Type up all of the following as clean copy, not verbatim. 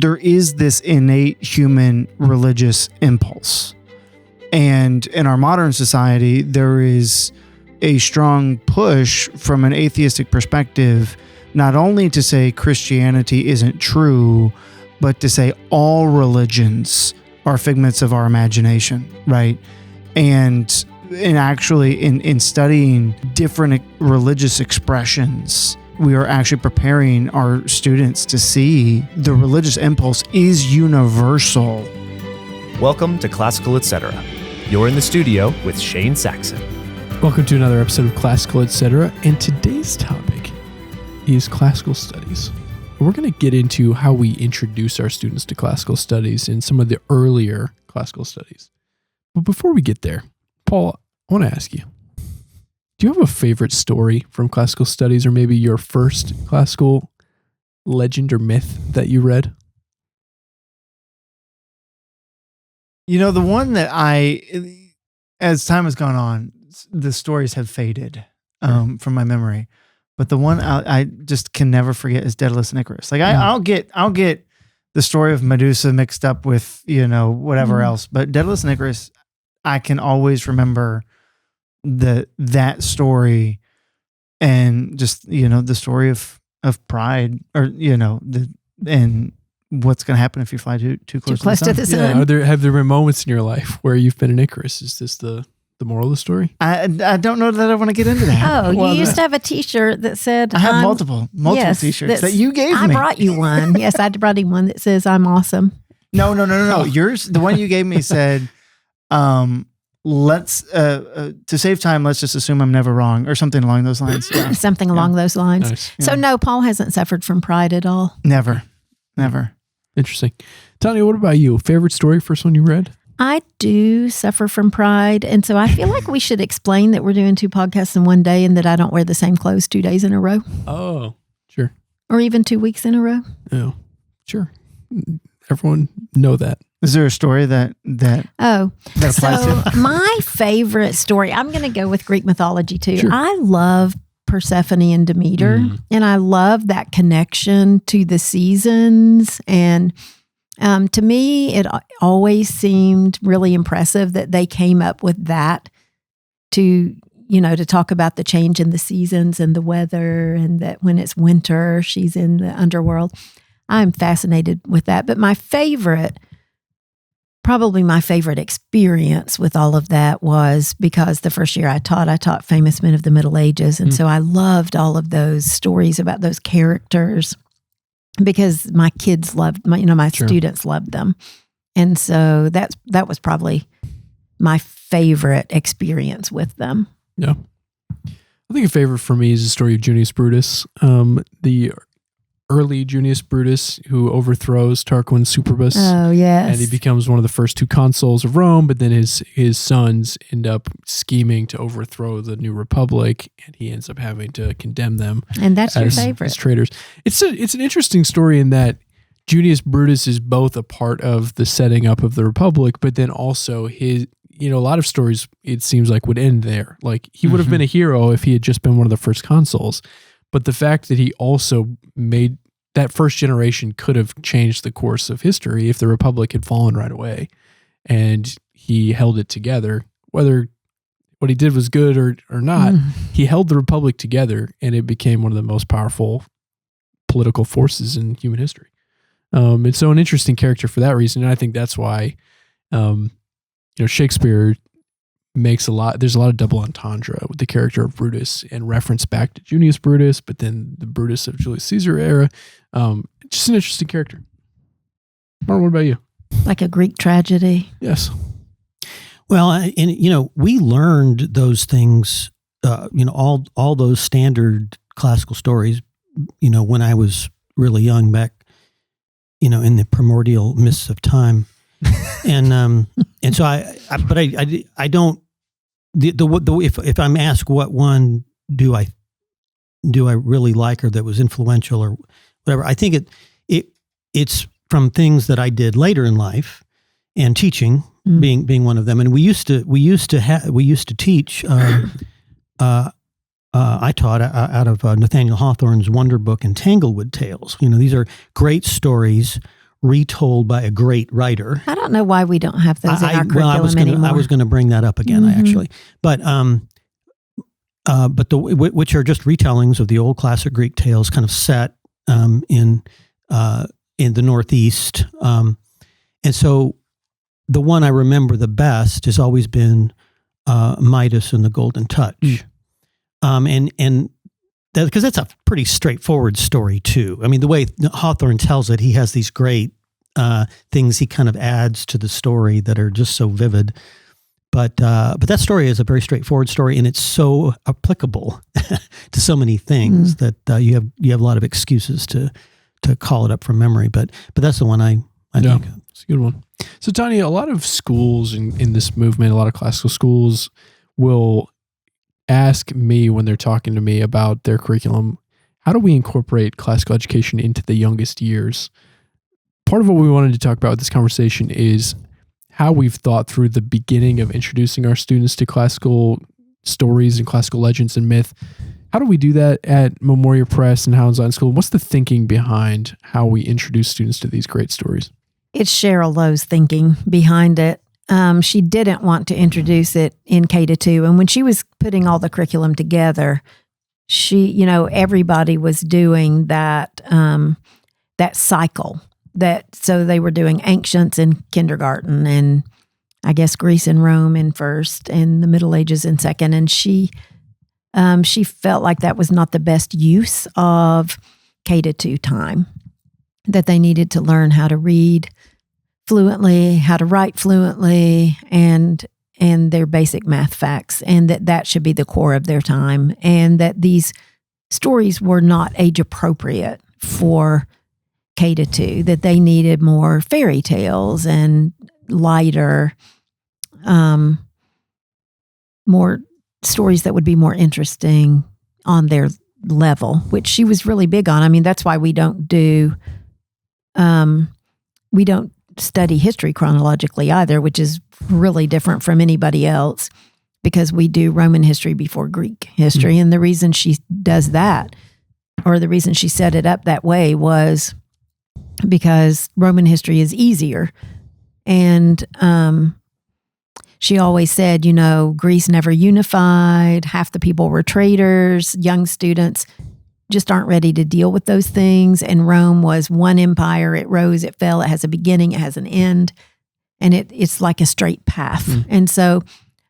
there is this innate human religious impulse. And in our modern society, there is a strong push from an atheistic perspective, not only to say Christianity isn't true, but to say all religions are figments of our imagination, right? And actually in studying different religious expressions, we are actually preparing our students to see the religious impulse is universal. Welcome to Classical Etc. You're in the studio with Shane Saxon. Welcome to another episode of Classical Etc. And today's topic is classical studies. We're going to get into how we introduce our students to classical studies and some of the earlier classical studies. But before we get there, Paul, I want to ask you, do you have a favorite story from classical studies, or maybe your first classical legend or myth that you read? You know, the one that as time has gone on, the stories have faded from my memory. But the one I just can never forget is Daedalus and Icarus. Like I'll get the story of Medusa mixed up with, whatever else. But Daedalus and Icarus, I can always remember that story, and just, the story of pride, or, and what's going to happen if you fly too close to the sun. Yeah. Have there been moments in your life where you've been an Icarus? Is this the moral of the story? I don't know that I want to get into that. Oh, you used to have a T-shirt that said... I have multiple T-shirts that you gave me. I brought you one. Yes, I brought him one that says, "I'm awesome." No. Yours, the one you gave me said, let's, to save time, let's just assume I'm never wrong, or something along those lines. Yeah. Something along those lines. Nice. So no, Paul hasn't suffered from pride at all. Never. Interesting. Tanya, what about you? Favorite story, first one you read? I do suffer from pride, and so I feel like we should explain that we're doing 2 podcasts in one day, and that I don't wear the same clothes 2 days in a row. Oh, sure. Or even 2 weeks in a row. Oh, sure. Everyone know that. Is there a story that applies to? My favorite story, I'm going to go with Greek mythology too. Sure. I love Persephone and Demeter, and I love that connection to the seasons. And to me, it always seemed really impressive that they came up with that to talk about the change in the seasons and the weather, and that when it's winter, she's in the underworld. I'm fascinated with that. But probably my favorite experience with all of that was because the first year I taught famous men of the Middle Ages. And so I loved all of those stories about those characters, because my kids loved, my students loved them. And so that was probably my favorite experience with them. Yeah. I think a favorite for me is the story of Junius Brutus, the early Junius Brutus who overthrows Tarquin Superbus. Oh, yes. And he becomes one of the first 2 consuls of Rome, but then his sons end up scheming to overthrow the new republic, and he ends up having to condemn them. And that's your favorite. As traitors. It's an interesting story in that Junius Brutus is both a part of the setting up of the republic, but then also his, a lot of stories, it seems like, would end there. Like, he would have been a hero if he had just been one of the first consuls. But the fact that he also made that first generation could have changed the course of history if the republic had fallen right away, and he held it together. Whether what he did was good or not, he held the republic together, and it became one of the most powerful political forces in human history. And so an interesting character for that reason. And I think that's why, Shakespeare there's a lot of double entendre with the character of Brutus and reference back to Junius Brutus, but then the Brutus of Julius Caesar era. Just an interesting character. Martin, what about you? Like a Greek tragedy. Yes. Well, and we learned those things, all those standard classical stories, when I was really young back, in the primordial mists of time. And so I don't, if I'm asked what one do I really like, or that was influential or whatever, I think it's from things that I did later in life, and teaching being one of them. And we used to teach. I taught out of Nathaniel Hawthorne's wonder book and Tanglewood Tales. These are great stories retold by a great writer. I don't know why we don't have those in our curriculum anymore. I was going to bring that up again, actually, but which are just retellings of the old classic Greek tales, kind of set in the Northeast, and so the one I remember the best has always been Midas and the Golden Touch, and because that's a pretty straightforward story too. I mean, the way Hawthorne tells it, he has these great things he kind of adds to the story that are just so vivid. But that story is a very straightforward story, and it's so applicable to so many things that you have a lot of excuses to call it up from memory. But that's the one I think of. It's a good one. So, Tanya, a lot of schools in this movement, a lot of classical schools will ask me when they're talking to me about their curriculum, how do we incorporate classical education into the youngest years? Part of what we wanted to talk about with this conversation is how we've thought through the beginning of introducing our students to classical stories and classical legends and myth. How do we do that at Memoria Press and Howland Zion School? What's the thinking behind how we introduce students to these great stories? It's Cheryl Lowe's thinking behind it. She didn't want to introduce it in K-2. And when she was putting all the curriculum together, everybody was doing that cycle. So they were doing ancients in kindergarten, and I guess Greece and Rome in first, and the Middle Ages in second. And she felt like that was not the best use of K-2 time, that they needed to learn how to read fluently, how to write fluently, and their basic math facts, and that should be the core of their time, and that these stories were not age appropriate for K-2, that they needed more fairy tales and lighter, more stories that would be more interesting on their level, which she was really big on. I mean, that's why we don't study history chronologically either, which is really different from anybody else, because we do Roman history before Greek history. And the reason she does that, or the reason she set it up that way, was because Roman history is easier. And she always said, Greece never unified, half the people were traitors, young students just aren't ready to deal with those things. And Rome was one empire. It rose, it fell, it has a beginning, it has an end, and it's like a straight path. And so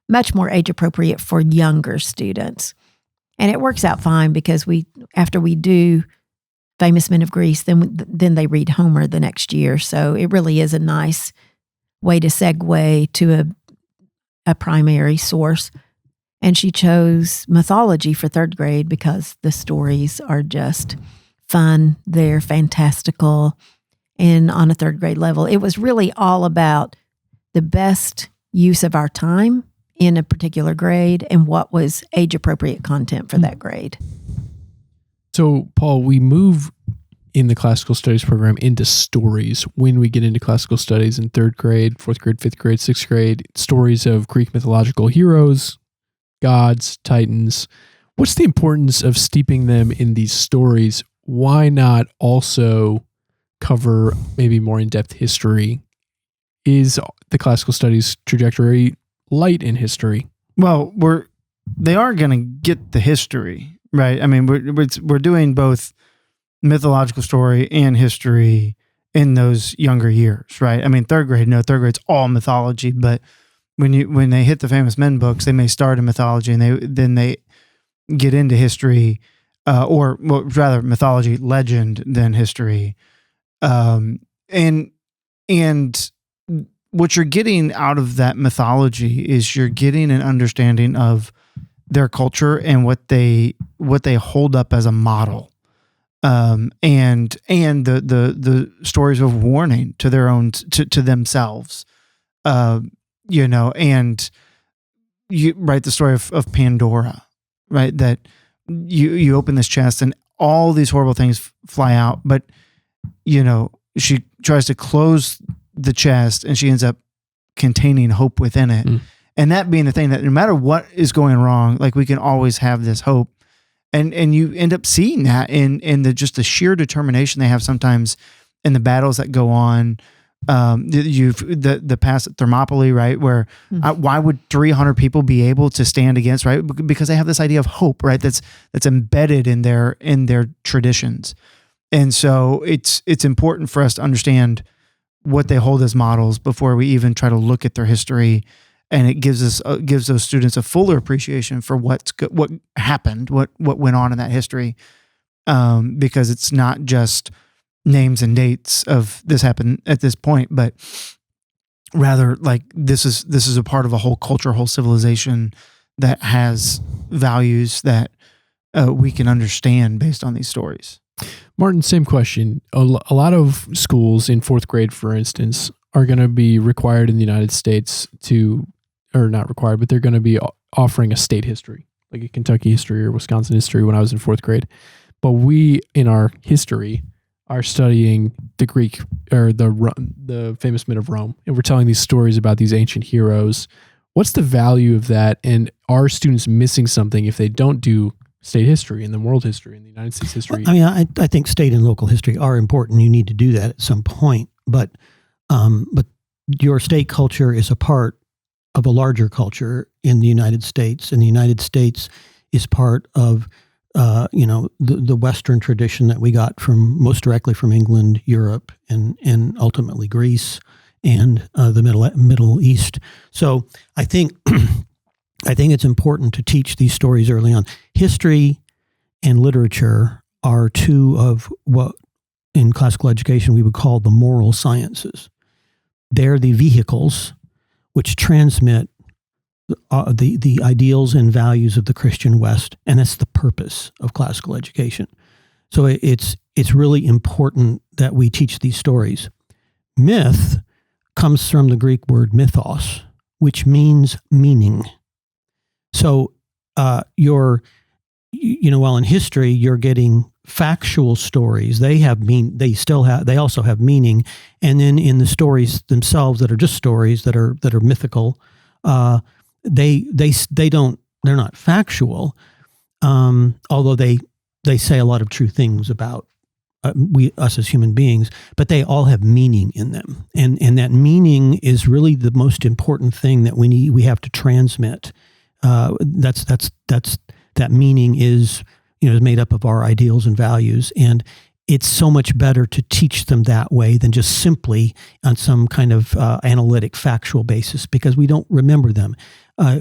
much more age appropriate for younger students. And it works out fine, because after we do Famous Men of Greece, then they read Homer the next year. So it really is a nice way to segue to a primary source. And she chose mythology for third grade because the stories are just fun. They're fantastical. And on a third grade level, it was really all about the best use of our time in a particular grade and what was age appropriate content for that grade. So, Paul, we move in the classical studies program into stories when we get into classical studies in third grade, fourth grade, fifth grade, sixth grade, stories of Greek mythological heroes, gods, titans. What's the importance of steeping them in these stories? Why not also cover maybe more in-depth history? Is the classical studies trajectory light in history? Well, they are going to get the history, right? I mean, we're doing both mythological story and history in those younger years, right? I mean, third grade's all mythology, but when they hit the Famous Men books, they may start in mythology and then they get into history, or rather mythology, legend, than history. And what you're getting out of that mythology is you're getting an understanding of their culture and what they hold up as a model. And the stories of warning to their own, to themselves, and you write the story of Pandora, right? That you open this chest and all these horrible things fly out, but she tries to close the chest and she ends up containing hope within it. And that being the thing, that no matter what is going wrong, like, we can always have this hope. And you end up seeing that in the sheer determination they have sometimes and the battles that go on. You've the past at Thermopylae, right? Where why would 300 people be able to stand against, right? Because they have this idea of hope, right? That's embedded in their traditions, and so it's important for us to understand what they hold as models before we even try to look at their history, and it gives those students a fuller appreciation for what happened, what went on in that history, because it's not just names and dates of this happened at this point, but rather like this is a part of a whole culture, whole civilization that has values that we can understand based on these stories. Martin, same question. A lot of schools in fourth grade, for instance, are going to be required in the United States or not required, but they're going to be offering a state history, like a Kentucky history or Wisconsin history when I was in fourth grade. But we, in our history, are studying the Greek or the famous men of Rome, and we're telling these stories about these ancient heroes. What's the value of that? And are students missing something if they don't do state history and then world history and the United States history? Well, I mean, I think state and local history are important. You need to do that at some point, but your state culture is a part of a larger culture in the United States, and the United States is part of the Western tradition that we got from most directly from England, Europe, and ultimately Greece and the Middle East. So I think it's important to teach these stories early on. History and literature are two of what in classical education we would call the moral sciences. They're the vehicles which transmit the ideals and values of the Christian West, and that's the purpose of classical education. So it's really important that we teach these stories. Myth comes from the Greek word mythos, which means meaning. So while in history you're getting factual stories, they also have meaning, and then in the stories themselves that are just stories that are mythical, they're not factual, although they say a lot of true things about us as human beings, but they all have meaning in them, and that meaning is really the most important thing that we have to transmit. That meaning is made up of our ideals and values, and it's so much better to teach them that way than just simply on some kind of analytic, factual basis, because we don't remember them.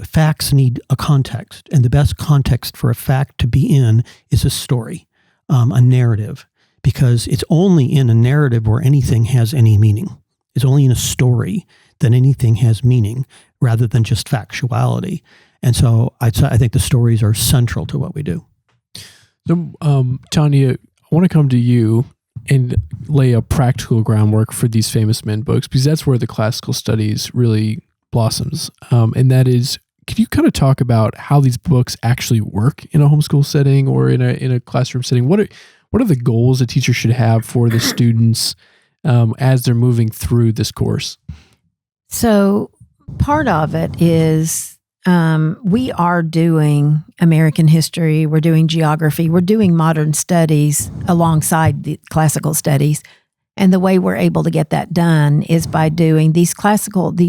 Facts need a context, and the best context for a fact to be in is a story, a narrative, because it's only in a narrative where anything has any meaning. It's only in a story that anything has meaning, rather than just factuality. And so I think the stories are central to what we do. So, Tanya, I want to come to you and lay a practical groundwork for these famous men books, because that's where the classical studies really blossoms. And that is, could you kind of talk about how these books actually work in a homeschool setting or in a classroom setting? What are the goals a teacher should have for the students as they're moving through this course? So part of it is we are doing American history, we're doing geography, we're doing modern studies alongside the classical studies. And the way we're able to get that done is by doing these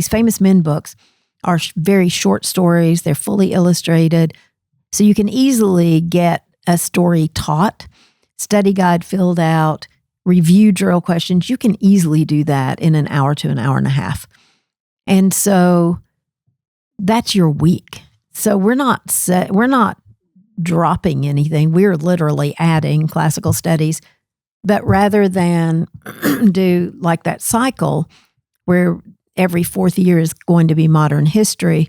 famous men books are very short stories. They're fully illustrated. So you can easily get a story taught, study guide filled out, review drill questions. You can easily do that in an hour to an hour and a half. And so that's your week. So we're not dropping anything. We're literally adding classical studies. But rather than do like that cycle where every fourth year is going to be modern history,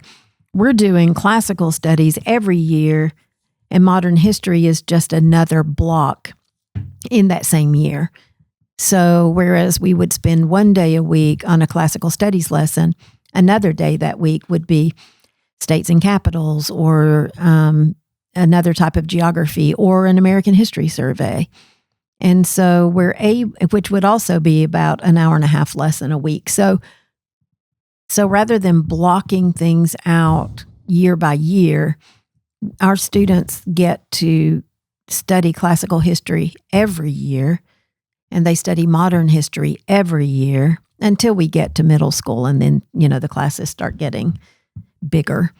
we're doing classical studies every year, and modern history is just another block in that same year. So whereas we would spend one day a week on a classical studies lesson, another day that week would be states and capitals or another type of geography or an American history survey. And so which would also be about an hour and a half lesson a week. So rather than blocking things out year by year, our students get to study classical history every year. and they study modern history every year until we get to middle school. And then, the classes start getting bigger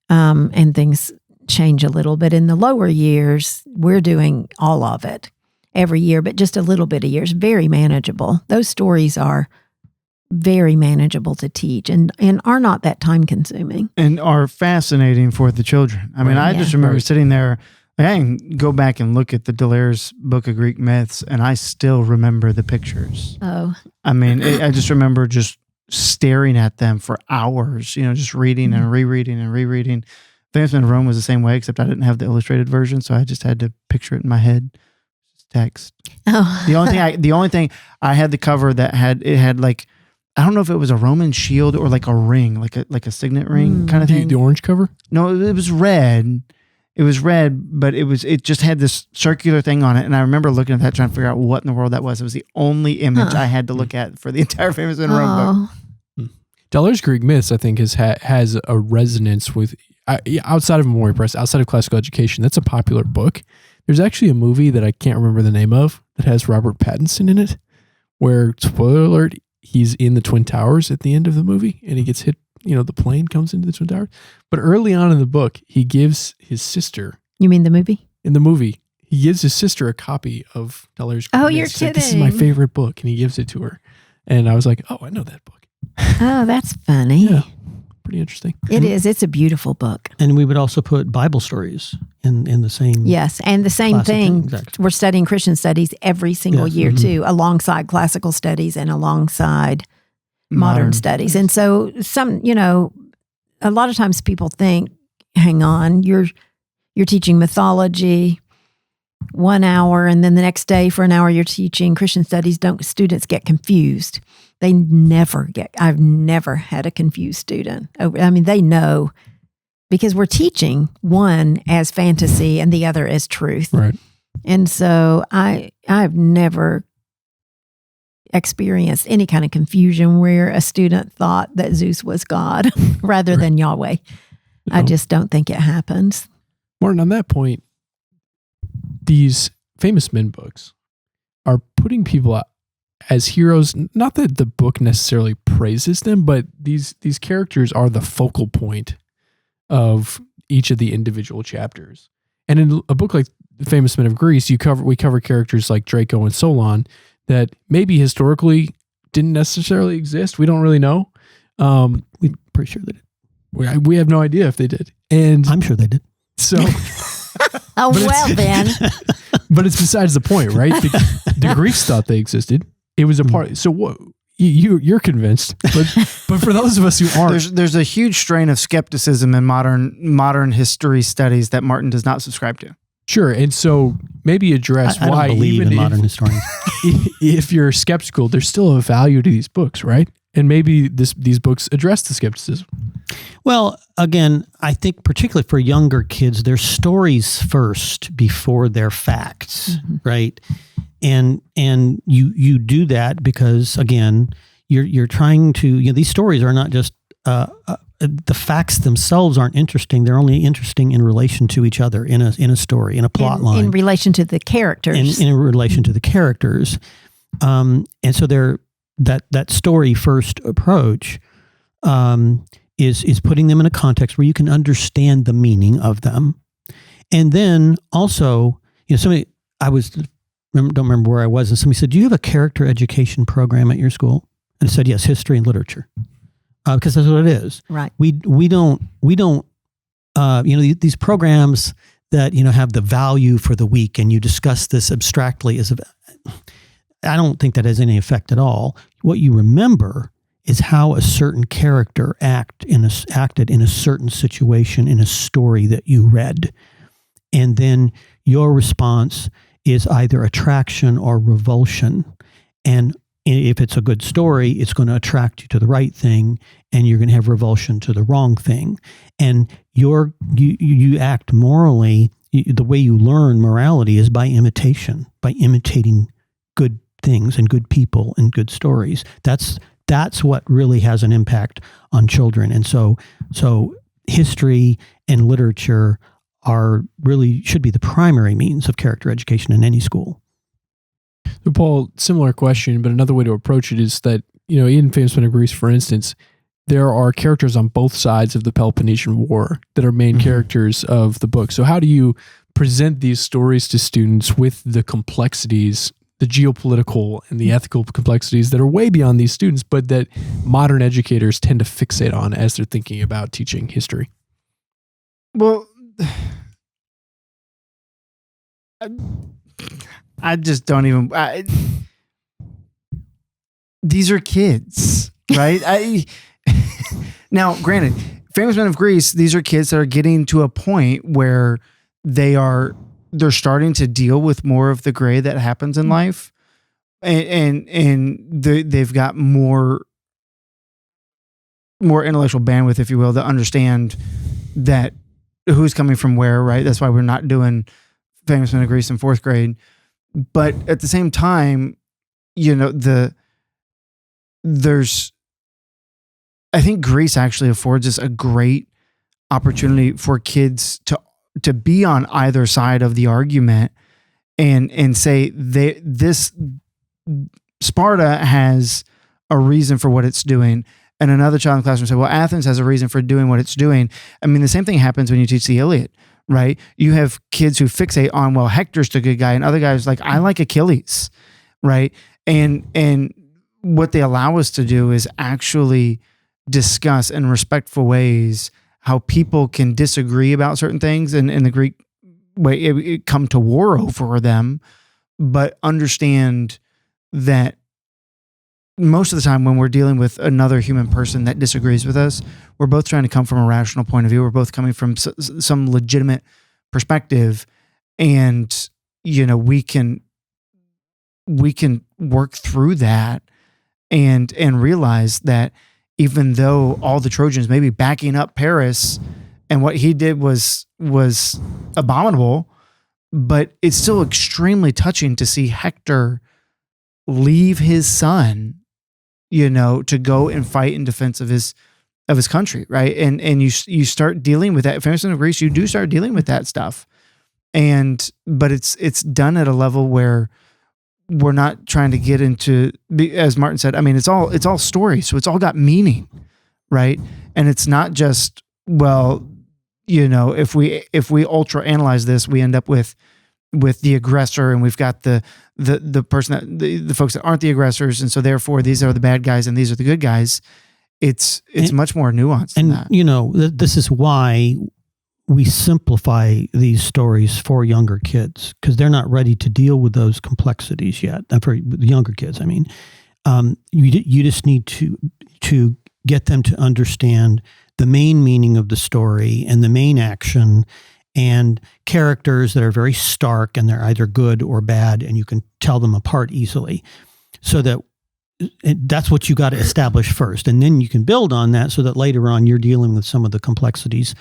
and things change a little bit. In the lower years, we're doing all of it every year, but just a little bit a year. It's very manageable. Those stories are very manageable to teach and are not that time consuming. And are fascinating for the children. I mean, I just remember sitting there, I can go back and look at the Delaire's Book of Greek Myths, and I still remember the pictures. Oh. I mean, I just remember just staring at them for hours, just reading and rereading and rereading. Famous Men of Rome was the same way, except I didn't have the illustrated version, so I just had to picture it in my head. Text. Oh. The only thing I had the cover that had like, I don't know if it was a Roman shield or like a ring, like a signet ring kind of thing. The orange cover? No, it was red. It was red, but it just had this circular thing on it. And I remember looking at that, trying to figure out what in the world that was. It was the only image I had to look at for the entire Famous Men of Rome book. Delaire's Greek Myths, I think, has a resonance with, outside of Memoria Press, outside of classical education. That's a popular book. There's actually a movie that I can't remember the name of that has Robert Pattinson in it, where, spoiler alert, he's in the Twin Towers at the end of the movie and he gets hit. The plane comes into the Twin Towers. But early on in the book, he gives his sister. You mean the movie? In the movie, he gives his sister a copy of Delaire's Greek Myths. You're He's kidding. Like, this is my favorite book. And he gives it to her. And I was like, oh, I know that book. Oh, that's funny. Yeah. Pretty interesting. It is. It's a beautiful book. And we would also put Bible stories in the same. Yes. And the same thing. Exactly. We're studying Christian studies every single year too, alongside classical studies and alongside modern studies. And so a lot of times people think, hang on, you're teaching mythology 1 hour and then the next day for an hour you're teaching Christian studies. Don't students get confused? I've never had a confused student. I mean, they know because we're teaching one as fantasy and the other as truth. Right. And so I've never experienced any kind of confusion where a student thought that Zeus was God rather than Yahweh. I just don't think it happens. Martin, on that point, these famous men books are putting people out as heroes. Not that the book necessarily praises them, but these characters are the focal point of each of the individual chapters. And in a book like The Famous Men of Greece, we cover characters like Draco and Solon that maybe historically didn't necessarily exist. We don't really know. We're pretty sure they did. We have no idea if they did. And I'm sure they did. So, then. But it's besides the point, right? The Greeks thought they existed. It was a part. So what? You're convinced, but for those of us who aren't, there's a huge strain of skepticism in modern history studies that Martin does not subscribe to. Sure, and so maybe address I why don't believe even in modern historians. If you're skeptical, there's still a value to these books, right? And maybe these books address the skepticism. Well, again, I think particularly for younger kids, they're stories first before they're facts, right? And you do that because, again, you're trying to, these stories are not just, the facts themselves aren't interesting. They're only interesting in relation to each other in a story, in a plot line. In relation to the characters. In relation to the characters. And so that story first approach is putting them in a context where you can understand the meaning of them. And then also, don't remember where I was, and somebody said, "Do you have a character education program at your school?" And I said, "Yes, history and literature," because that's what it is. Right. We don't these programs that have the value for the week, and you discuss this abstractly I don't think that has any effect at all. What you remember is how a certain character acted in a certain situation in a story that you read, and then your response is either attraction or revulsion. And if it's a good story, it's going to attract you to the right thing, and you're going to have revulsion to the wrong thing. And you act morally. The way you learn morality is by imitation, by imitating good things and good people and good stories. That's what really has an impact on children. And so history and literature should be the primary means of character education in any school. So Paul, similar question, but another way to approach it is that, in Famous Men of Greece, for instance, there are characters on both sides of the Peloponnesian War that are main characters of the book. So how do you present these stories to students with the complexities, the geopolitical and the ethical complexities that are way beyond these students, but that modern educators tend to fixate on as they're thinking about teaching history? Well, I just don't even. These are kids, right? Now, granted, Famous Men of Greece, these are kids that are getting to a point where they're starting to deal with more of the gray that happens in life, and they've got more intellectual bandwidth, if you will, to understand that who's coming from where, right? That's why we're not doing Famous Men of Greece in 4th grade. But at the same time, I think Greece actually affords us a great opportunity for kids to be on either side of the argument and say this Sparta has a reason for what it's doing. And another child in the classroom said, well, Athens has a reason for doing what it's doing. I mean, the same thing happens when you teach the Iliad, right? You have kids who fixate on, well, Hector's the good guy, and other guys like, I like Achilles, right? And what they allow us to do is actually discuss in respectful ways how people can disagree about certain things, and in the Greek way, it come to war over them, but understand that most of the time when we're dealing with another human person that disagrees with us, we're both trying to come from a rational point of view. We're both coming from some legitimate perspective, and we can work through that and realize that even though all the Trojans may be backing up Paris and what he did was abominable, but it's still extremely touching to see Hector leave his son, to go and fight in defense of his country, right? And you start dealing with that. Famous Men of Greece, you do start dealing with that stuff, but it's done at a level where we're not trying to get into, as Martin said, I mean, it's all story, so it's all got meaning, right? And it's not just, well, if we ultra analyze this, we end up with the aggressor, and we've got the person the folks that aren't the aggressors, and so therefore these are the bad guys and these are the good guys. It's much more nuanced than that. This is why we simplify these stories for younger kids, because they're not ready to deal with those complexities yet. For the younger kids, I mean, you just need to get them to understand the main meaning of the story and the main action, and characters that are very stark, and they're either good or bad, and you can tell them apart easily. So that's what you got to establish first, and then you can build on that so that later on you're dealing with some of the complexities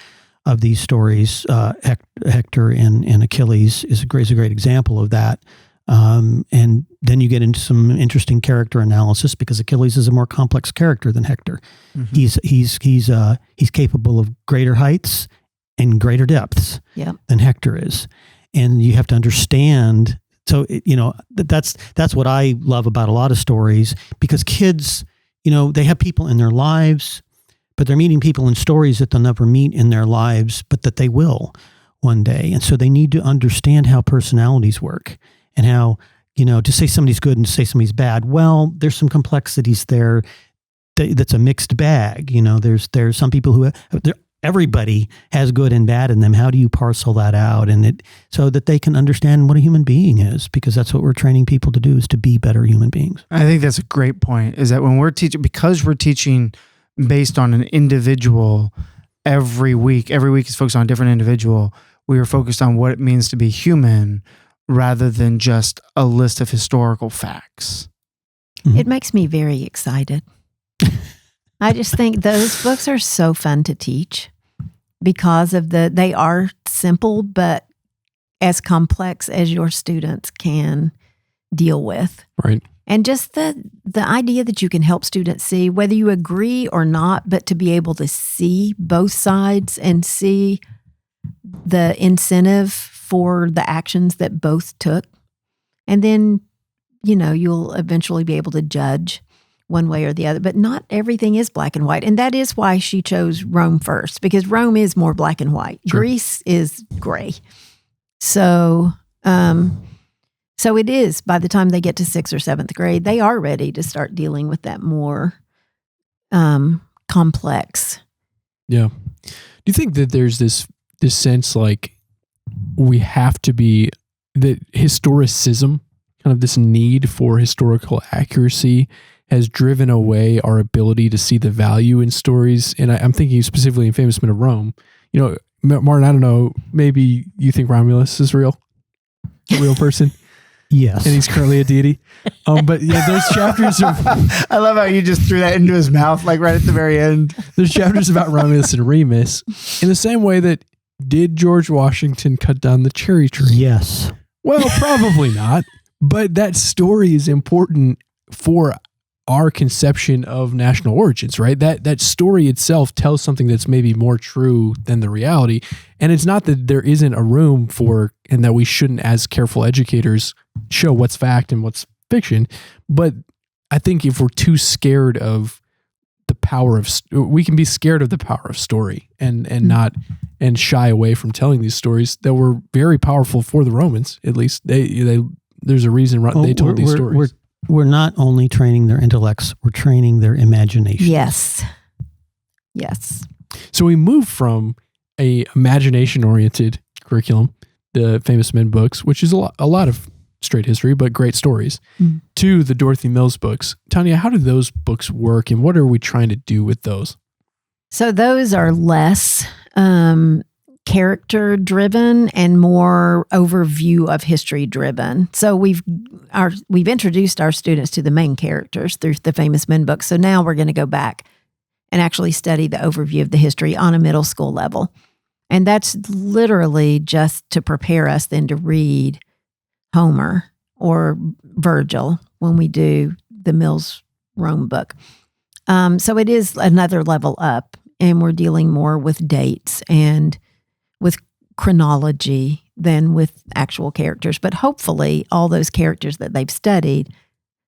of these stories. Hector and Achilles is a great example of that. And then you get into some interesting character analysis, because Achilles is a more complex character than Hector. Mm-hmm. He's capable of greater heights and greater depths than Hector is, and you have to understand. So that's what I love about a lot of stories, because kids, they have people in their lives, but they're meeting people in stories that they'll never meet in their lives, but that they will one day. And so they need to understand how personalities work, and how, to say somebody's good and to say somebody's bad, well, there's some complexities there that's a mixed bag. There's some people who everybody has good and bad in them. How do you parcel that out, so that they can understand what a human being is? Because that's what we're training people to do, is to be better human beings. I think that's a great point, is that when we're teaching, because we're teaching based on an individual every week is focused on a different individual, we are focused on what it means to be human rather than just a list of historical facts. Mm-hmm. It makes me very excited. I just think those books are so fun to teach, because they are simple, but as complex as your students can deal with. Right. And just the idea that you can help students see, whether you agree or not, but to be able to see both sides and see the incentive for the actions that both took. And then you'll eventually be able to judge one way or the other, but not everything is black and white. And that is why she chose Rome first, because Rome is more black and white. Sure. Greece is gray. So it is, by the time they get to 6th or 7th grade, they are ready to start dealing with that more complex. Yeah. Do you think that there's this sense like we have to be, that historicism, kind of this need for historical accuracy, has driven away our ability to see the value in stories? And I'm thinking specifically in Famous Men of Rome. Martin, I don't know, maybe you think Romulus is real? A real person? Yes. And he's currently a deity. But those chapters are... I love how you just threw that into his mouth, like right at the very end. There's chapters about Romulus and Remus in the same way that, did George Washington cut down the cherry tree? Yes. Well, probably not. But that story is important for our conception of national origins, right? That story itself tells something that's maybe more true than the reality. And it's not that there isn't a room for, and that we shouldn't, as careful educators, show what's fact and what's fiction. But I think if we're too scared of the power of, we can be scared of the power of story and not, and shy away from telling these stories that were very powerful for the Romans. At least there's a reason they told these stories. We're not only training their intellects, we're training their imagination. Yes. So we move from a imagination-oriented curriculum, the Famous Men books, which is a lot of straight history, but great stories, to the Dorothy Mills books. Tanya, how do those books work, and what are we trying to do with those? So those are less character driven and more overview of history driven. So we've introduced our students to the main characters through the Famous Men books. So now we're going to go back and actually study the overview of the history on a middle school level. And that's literally just to prepare us then to read Homer or Virgil when we do the Mills Rome book. So it is another level up, and we're dealing more with dates and with chronology than with actual characters. But hopefully all those characters that they've studied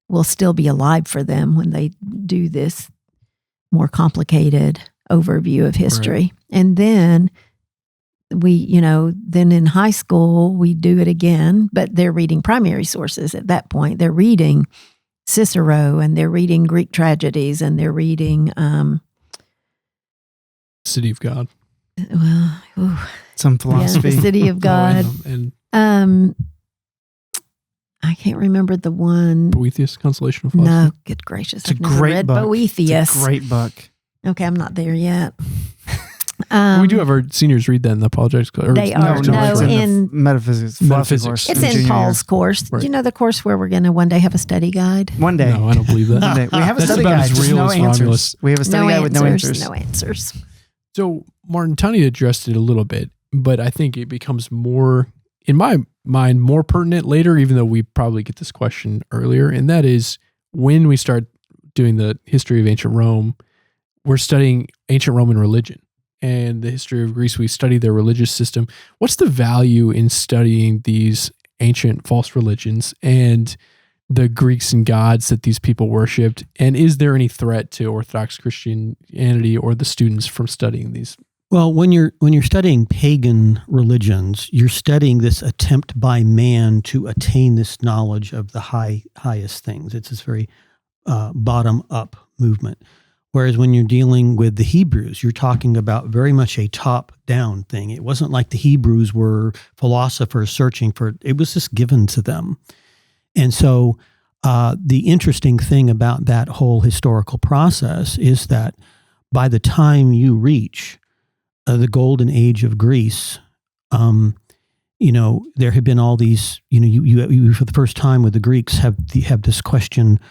will still be alive for them when they do this more complicated overview of history. Right. And then then in high school, we do it again, but they're reading primary sources at that point. They're reading Cicero, and they're reading Greek tragedies, and they're reading City of God. Well, some philosophy. Yeah, the City of God. I can't remember the one. Boethius, Consolation of Philosophy. No, good gracious. It's a great book. Boethius. It's a great book. Okay, I'm not there yet. We do have our seniors read that in the apologetics course. They are. No, in metaphysics. Metaphysics. It's in Paul's course. Right. Do you know the course where we're going to one day have a study guide? One day. No, I don't believe that. One day. We have a study guide. Just no answers. We have a study guide with no answers. No answers. So, Martin, Tanya addressed it a little bit, but I think it becomes more, in my mind, more pertinent later, even though we probably get this question earlier. And that is, when we start doing the history of ancient Rome, we're studying ancient Roman religion. And the history of Greece, we study their religious system. What's the value in studying these ancient false religions and the Greeks and gods that these people worshipped? And is there any threat to Orthodox Christianity or the students from studying these? Well, when you're studying pagan religions, you're studying this attempt by man to attain this knowledge of the highest things. It's this very bottom-up movement. Whereas when you're dealing with the Hebrews, you're talking about very much a top-down thing. It wasn't like the Hebrews were philosophers searching for it. It was just given to them. And so the interesting thing about that whole historical process is that by the time you reach the golden age of Greece, there have been all these, you for the first time with the Greeks have this question,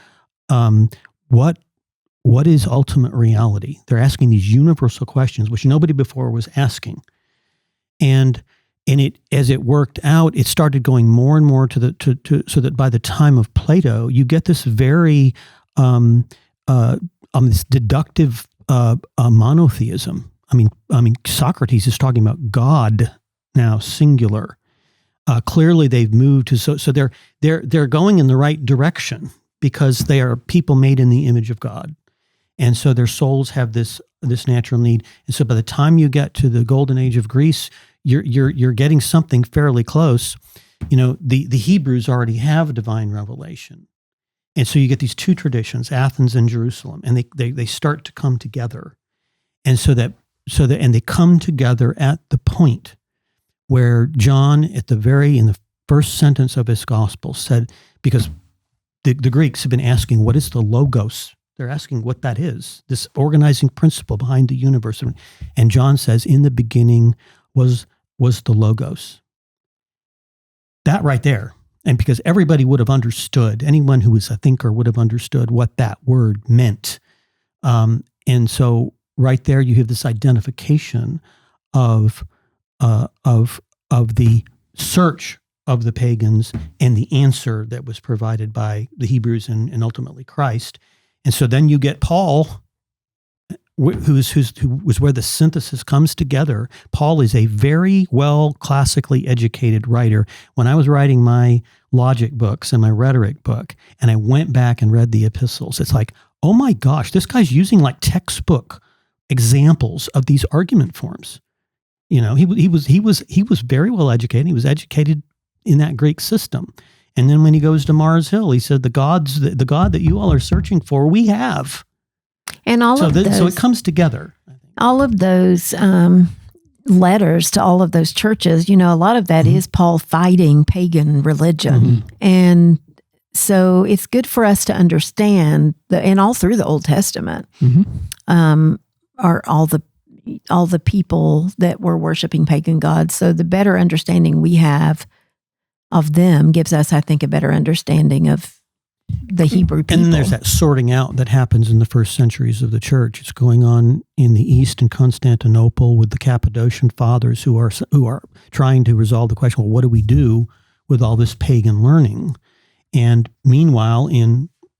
what is ultimate reality? They're asking these universal questions, which nobody before was asking. And as it worked out, it started going more and more so that by the time of Plato, you get this very this deductive monotheism. I mean, Socrates is talking about God now, singular. Clearly, they've moved to so they're going in the right direction because they are people made in the image of God, and so their souls have this natural need. And so by the time you get to the golden age of Greece, you're getting something fairly close. The Hebrews already have a divine revelation. And so you get these two traditions, Athens and Jerusalem, and they start to come together. And and they come together at the point where John in the first sentence of his gospel said, because the Greeks have been asking, what is the logos? They're asking what that is, this organizing principle behind the universe. And John says, in the beginning was the logos. That right there. And because everybody would have understood, anyone who was a thinker would have understood what that word meant. And so right there, you have this identification of the search of the pagans and the answer that was provided by the Hebrews and ultimately Christ. And so then you get Paul, who was where the synthesis comes together. Paul is a very well classically educated writer. When I was writing my logic books and my rhetoric book, and I went back and read the epistles, it's like, oh my gosh, this guy's using like textbook examples of these argument forms. He was very well educated. He was educated in that Greek system. And then when he goes to Mars Hill, he said, the God that you all are searching for, we have. And so it comes together. All of those letters to all of those churches, a lot of that is Paul fighting pagan religion. Mm-hmm. And so it's good for us to understand and all through the Old Testament, are all the people that were worshiping pagan gods. So the better understanding we have of them gives us, I think, a better understanding of the Hebrew people. And then there's that sorting out that happens in the first centuries of the church. It's going on in the East in Constantinople with the Cappadocian fathers who are trying to resolve the question, well, what do we do with all this pagan learning? And meanwhile,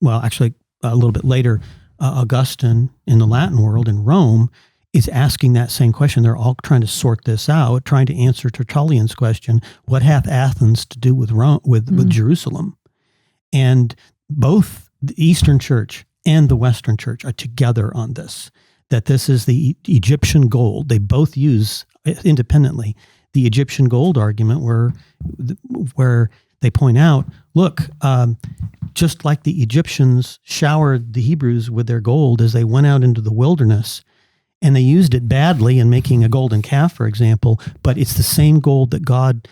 actually a little bit later, Augustine in the Latin world in Rome is asking that same question. They're all trying to sort this out, trying to answer Tertullian's question, what hath Athens to do with Rome, with Jerusalem? And both the Eastern Church and the Western Church are together on this, that this is the Egyptian gold. They both use independently the Egyptian gold argument where they point out, look, just like the Egyptians showered the Hebrews with their gold as they went out into the wilderness, and they used it badly in making a golden calf, for example, but it's the same gold that God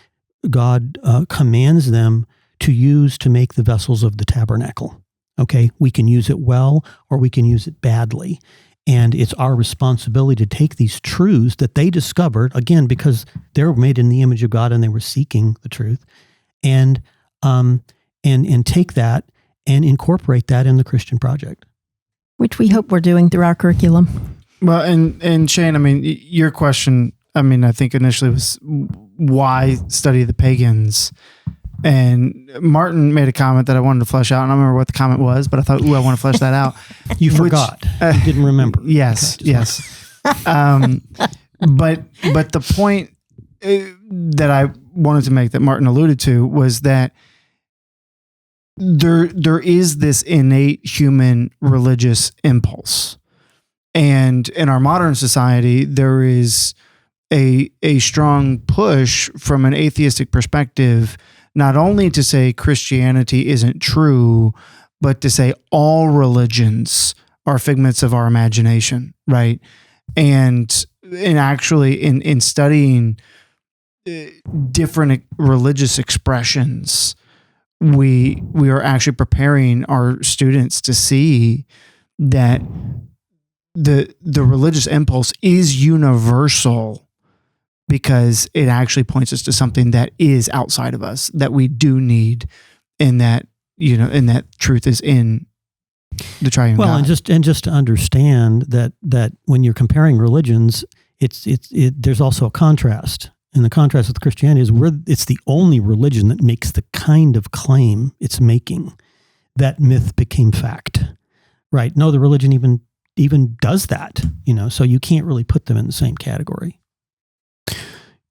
commands them to use to make the vessels of the tabernacle. Okay, we can use it well or we can use it badly. And it's our responsibility to take these truths that they discovered, again, because they're made in the image of God and they were seeking the truth, and take that and incorporate that in the Christian project. Which we hope we're doing through our curriculum. Well, and Shane, your question, I think initially was why study the pagans? And Martin made a comment that I wanted to flesh out. I don't remember what the comment was, but I thought, I want to flesh that out. You forgot. You didn't remember. Yes, okay, yes. But the point that I wanted to make that Martin alluded to was that there is this innate human religious impulse. And in our modern society, there is a strong push from an atheistic perspective, not only to say Christianity isn't true, but to say all religions are figments of our imagination, right? And actually in studying different religious expressions, we are actually preparing our students to see that the religious impulse is universal, because it actually points us to something that is outside of us that we do need, and that truth is in the triune God. And just to understand that when you're comparing religions, there's also a contrast. And the contrast with Christianity is it's the only religion that makes the kind of claim it's making. That myth became fact, right? No other religion even does that, so you can't really put them in the same category.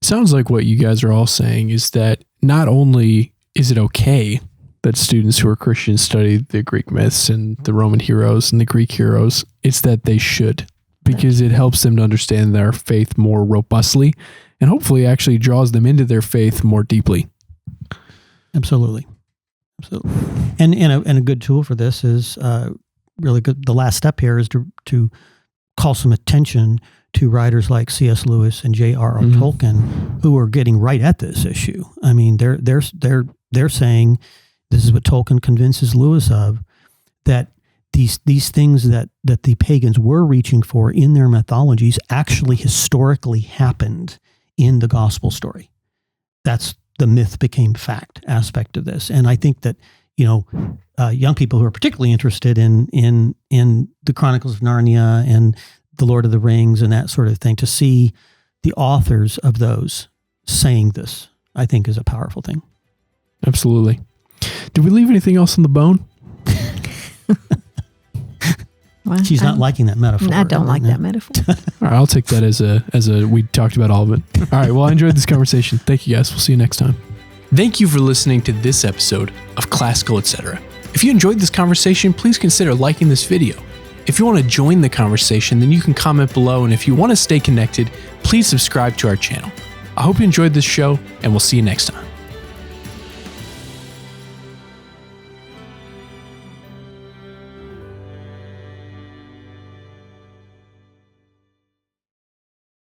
Sounds like what you guys are all saying is that not only is it okay that students who are Christians study the Greek myths and the Roman heroes and the Greek heroes, it's that they should, because it helps them to understand their faith more robustly and hopefully actually draws them into their faith more deeply. Absolutely. And a good tool for this is really good. The last step here is to call some attention to writers like C.S. Lewis and J.R.R. Tolkien, who are getting right at this issue. I mean, they're saying, this is what Tolkien convinces Lewis of, that these things that the pagans were reaching for in their mythologies actually historically happened in the gospel story. That's the myth became fact aspect of this. And I think that, young people who are particularly interested in the Chronicles of Narnia and the Lord of the Rings and that sort of thing, to see the authors of those saying this, I think is a powerful thing. Absolutely. Did we leave anything else on the bone? Well, She's not liking that metaphor. I don't like that metaphor. All right, I'll take that as a we talked about all of it. All right, well, I enjoyed this conversation. Thank you, guys. We'll see you next time. Thank you for listening to this episode of Classical Etc. If you enjoyed this conversation, please consider liking this video. If you want to join the conversation, then you can comment below, and if you want to stay connected, please subscribe to our channel. I hope you enjoyed this show, and we'll see you next time.